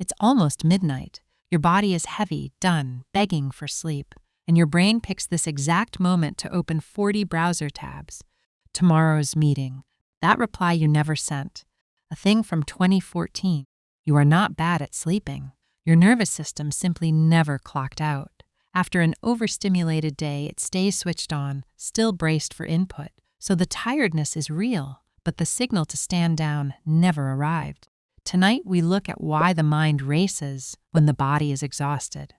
It's almost midnight. Your body is heavy, done, begging for sleep, and your brain picks this exact moment to open 40 browser tabs. Tomorrow's meeting. That reply you never sent. A thing from 2014. You are not bad at sleeping. Your nervous system simply never clocked out. After an overstimulated day, it stays switched on, still braced for input. So the tiredness is real, but the signal to stand down never arrived. Tonight, we look at why the mind races when the body is exhausted.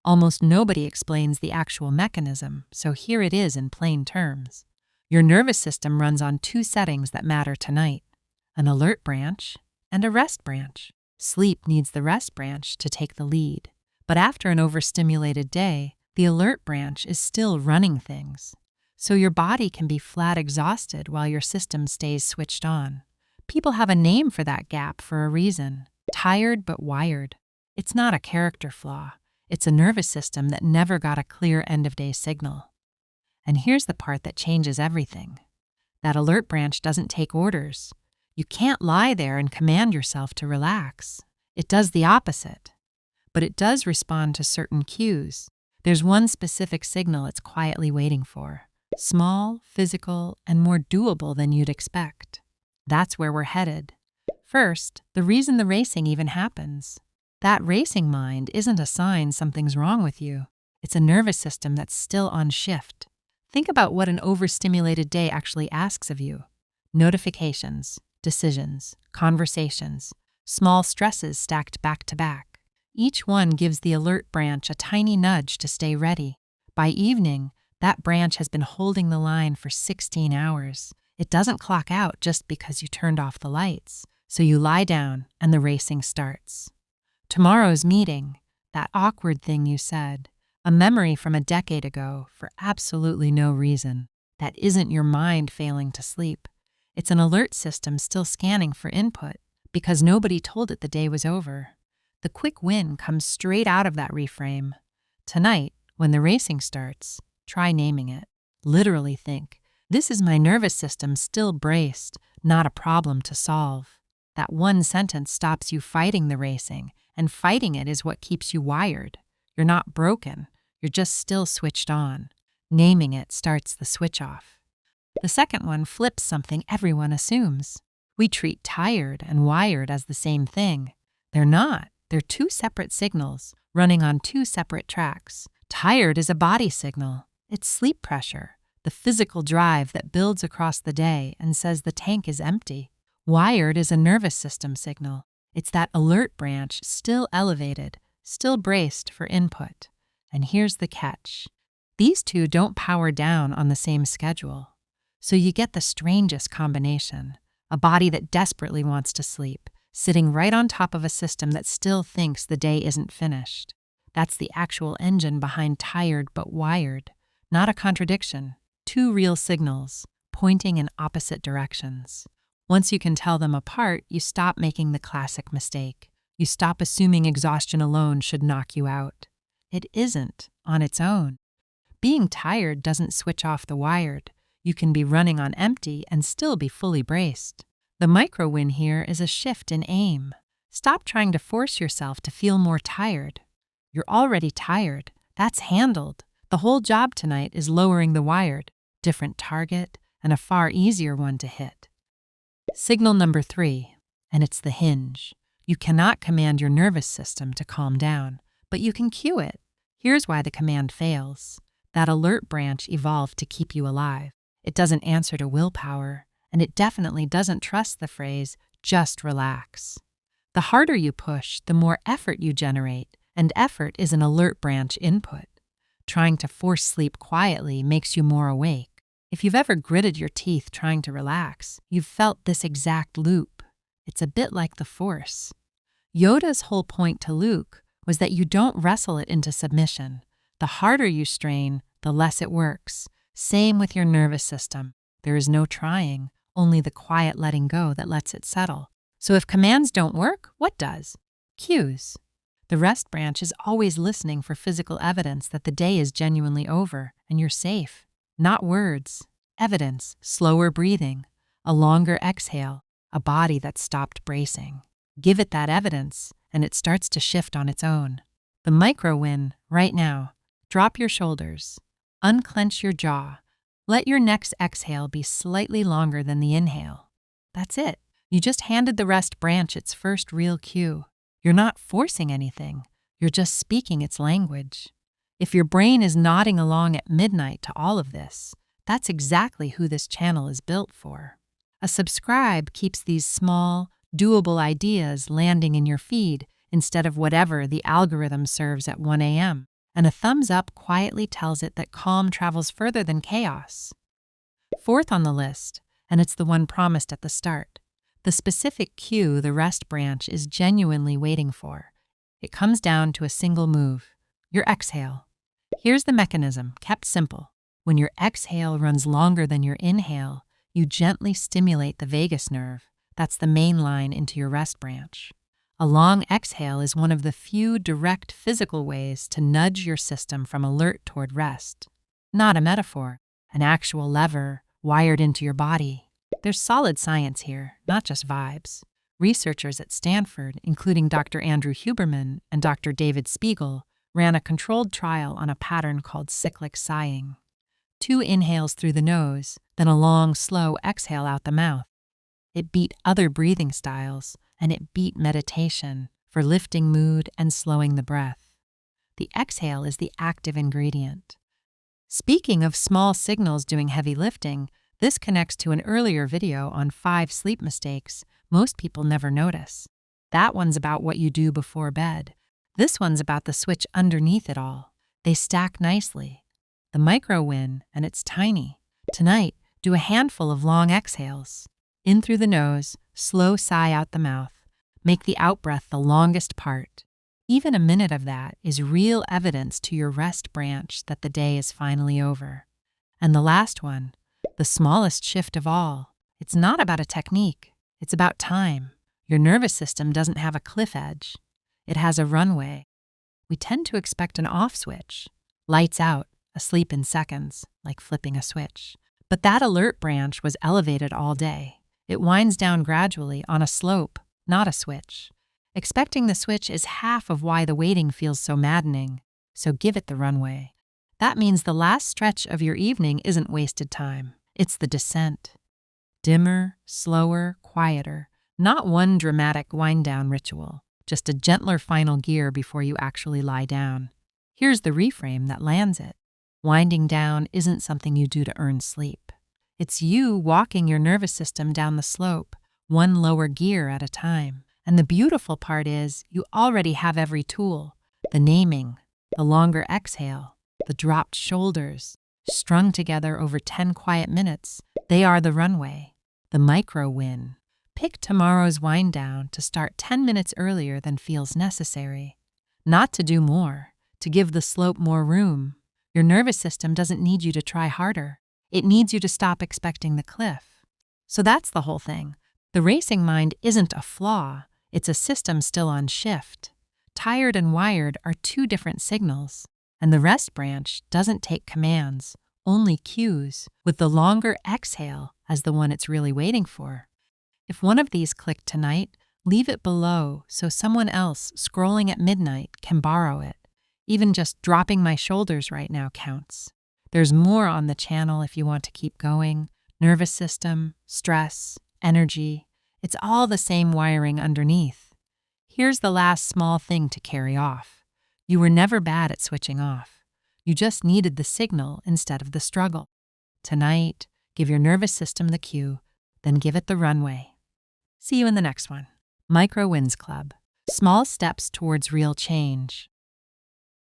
Almost nobody explains the actual mechanism, so here it is in plain terms. Your nervous system runs on two settings that matter tonight: an alert branch and a rest branch. Sleep needs the rest branch to take the lead. But after an overstimulated day, the alert branch is still running things. So your body can be flat exhausted while your system stays switched on. People have a name for that gap for a reason: tired but wired. It's not a character flaw. It's a nervous system that never got a clear end-of-day signal. And here's the part that changes everything. That alert branch doesn't take orders. You can't lie there and command yourself to relax. It does the opposite. But it does respond to certain cues. There's one specific signal it's quietly waiting for. Small, physical, and more doable than you'd expect. That's where we're headed. First, the reason the racing even happens. That racing mind isn't a sign something's wrong with you. It's a nervous system that's still on shift. Think about what an overstimulated day actually asks of you. Notifications, decisions, conversations, small stresses stacked back to back. Each one gives the alert branch a tiny nudge to stay ready. By evening, that branch has been holding the line for 16 hours. It doesn't clock out just because you turned off the lights. So you lie down and the racing starts. Tomorrow's meeting, that awkward thing you said, a memory from a decade ago for absolutely no reason. That isn't your mind failing to sleep. It's an alert system still scanning for input because nobody told it the day was over. The quick win comes straight out of that reframe. Tonight, when the racing starts, try naming it. Literally think, this is my nervous system still braced, not a problem to solve. That one sentence stops you fighting the racing, and fighting it is what keeps you wired. You're not broken, you're just still switched on. Naming it starts the switch off. The second one flips something everyone assumes. We treat tired and wired as the same thing. They're not. They're two separate signals, running on two separate tracks. Tired is a body signal. It's sleep pressure, the physical drive that builds across the day and says the tank is empty. Wired is a nervous system signal. It's that alert branch still elevated, still braced for input. And here's the catch. These two don't power down on the same schedule. So you get the strangest combination. A body that desperately wants to sleep, sitting right on top of a system that still thinks the day isn't finished. That's the actual engine behind tired but wired. Not a contradiction. Two real signals, pointing in opposite directions. Once you can tell them apart, you stop making the classic mistake. You stop assuming exhaustion alone should knock you out. It isn't, on its own. Being tired doesn't switch off the wired. You can be running on empty and still be fully braced. The micro win here is a shift in aim. Stop trying to force yourself to feel more tired. You're already tired. That's handled. The whole job tonight is lowering the wired, different target, and a far easier one to hit. Signal number 3, and it's the hinge. You cannot command your nervous system to calm down, but you can cue it. Here's why the command fails. That alert branch evolved to keep you alive. It doesn't answer to willpower, and it definitely doesn't trust the phrase, just relax. The harder you push, the more effort you generate, and effort is an alert branch input. Trying to force sleep quietly makes you more awake. If you've ever gritted your teeth trying to relax, you've felt this exact loop. It's a bit like the Force. Yoda's whole point to Luke was that you don't wrestle it into submission. The harder you strain, the less it works. Same with your nervous system. There is no trying, only the quiet letting go that lets it settle. So if commands don't work, what does? Cues. The rest branch is always listening for physical evidence that the day is genuinely over and you're safe. Not words. Evidence, slower breathing, a longer exhale, a body that stopped bracing. Give it that evidence, and it starts to shift on its own. The micro win, right now. Drop your shoulders. Unclench your jaw. Let your next exhale be slightly longer than the inhale. That's it. You just handed the rest branch its first real cue. You're not forcing anything. You're just speaking its language. If your brain is nodding along at midnight to all of this, that's exactly who this channel is built for. A subscribe keeps these small, doable ideas landing in your feed instead of whatever the algorithm serves at 1 a.m. And a thumbs up quietly tells it that calm travels further than chaos. Fourth on the list, and it's the one promised at the start, the specific cue the rest branch is genuinely waiting for. It comes down to a single move, your exhale. Here's the mechanism, kept simple. When your exhale runs longer than your inhale, you gently stimulate the vagus nerve. That's the main line into your rest branch. A long exhale is one of the few direct physical ways to nudge your system from alert toward rest. Not a metaphor, an actual lever wired into your body. There's solid science here, not just vibes. Researchers at Stanford, including Dr. Andrew Huberman and Dr. David Spiegel, ran a controlled trial on a pattern called cyclic sighing. 2 inhales through the nose, then a long, slow exhale out the mouth. It beat other breathing styles, and it beat meditation for lifting mood and slowing the breath. The exhale is the active ingredient. Speaking of small signals doing heavy lifting, this connects to an earlier video on 5 sleep mistakes most people never notice. That one's about what you do before bed. This one's about the switch underneath it all. They stack nicely. The micro win, and it's tiny. Tonight, do a handful of long exhales. In through the nose, slow sigh out the mouth. Make the out-breath the longest part. Even a minute of that is real evidence to your rest branch that the day is finally over. And the last one, the smallest shift of all, it's not about a technique. It's about time. Your nervous system doesn't have a cliff edge. It has a runway. We tend to expect an off switch. Lights out, asleep in seconds, like flipping a switch. But that alert branch was elevated all day. It winds down gradually on a slope, not a switch. Expecting the switch is half of why the waiting feels so maddening, so give it the runway. That means the last stretch of your evening isn't wasted time. It's the descent. Dimmer, slower, quieter. Not one dramatic wind-down ritual, just a gentler final gear before you actually lie down. Here's the reframe that lands it. Winding down isn't something you do to earn sleep. It's you walking your nervous system down the slope, one lower gear at a time. And the beautiful part is you already have every tool. The naming, the longer exhale, the dropped shoulders, strung together over 10 quiet minutes. They are the runway, the micro win. Pick tomorrow's wind down to start 10 minutes earlier than feels necessary. Not to do more, to give the slope more room. Your nervous system doesn't need you to try harder. It needs you to stop expecting the cliff. So that's the whole thing. The racing mind isn't a flaw. It's a system still on shift. Tired and wired are 2 different signals. And the rest branch doesn't take commands, only cues, with the longer exhale as the one it's really waiting for. If one of these clicked tonight, leave it below so someone else scrolling at midnight can borrow it. Even just dropping my shoulders right now counts. There's more on the channel if you want to keep going. Nervous system, stress, energy. It's all the same wiring underneath. Here's the last small thing to carry off. You were never bad at switching off. You just needed the signal instead of the struggle. Tonight, give your nervous system the cue, then give it the runway. See you in the next one. Micro Wins Club. Small steps towards real change.